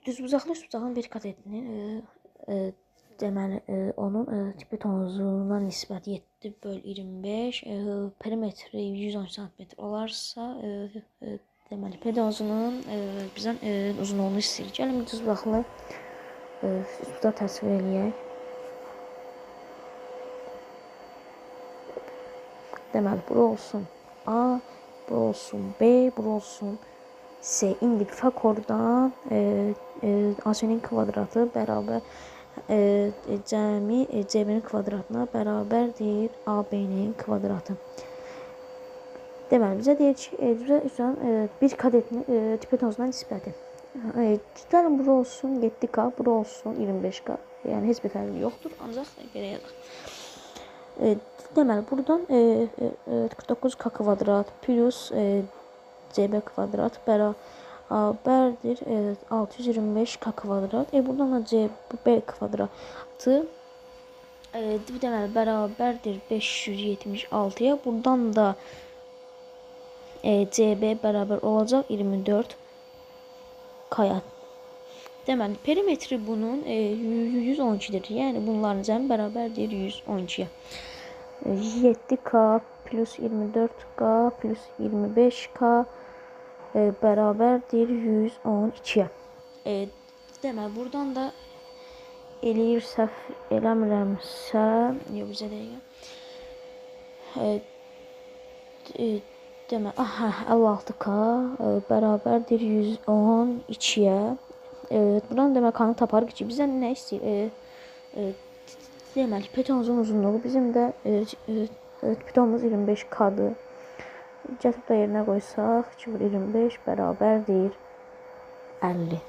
Düzbucaqlı üstbucağın bir katetinin deməli onun Tibeton uzunluğuna nisbət 7/25, perimetri 110 cm olarsa deməli pedazının bizdən uzunluğunu istəyir. Gəlin düzbucaqlı üstbucaq təsvir eləyək. Deməli bura olsun A, bura olsun B, bura olsun C. İndi fakordan AC-nin kvadratı bərabər cəmi CB-nin kvadratına bərabərdir AB-nin kvadratı. Deməli bizə deyir ki, bir kadetin Tibetonuna nisbəti. Gəlin bura olsun 7K, bura olsun 25K. Yəni heç bir fərqi yoxdur, ancaq belə yazaq. Deməli buradan 49K kvadrat plus CB kvadrat bərabərdir 625K kvadrat. Buradan da CB kvadratı deməli bərabərdir 576-ya. Buradan da CB bərabər olacaq 24K-ya. Deməli perimetri bunun 112-dir. Yəni bunların cəmi bərabərdir 112-yə. 7K plus 24K plus 25K bərabərdir 112-yə. Deməli buradan da eləyir səhv eləmirəmsə, yox bizə dəqiqə. Deməli 56K bərabərdir 112-yə. Buradan deməli kanı taparıq ki, bizdən nə istəyir? Deməli pedazın uzunluğu bizim də pedazımız 25K-dır. Gətirib də yerinə qoysaq 2/25 bərabərdir 50.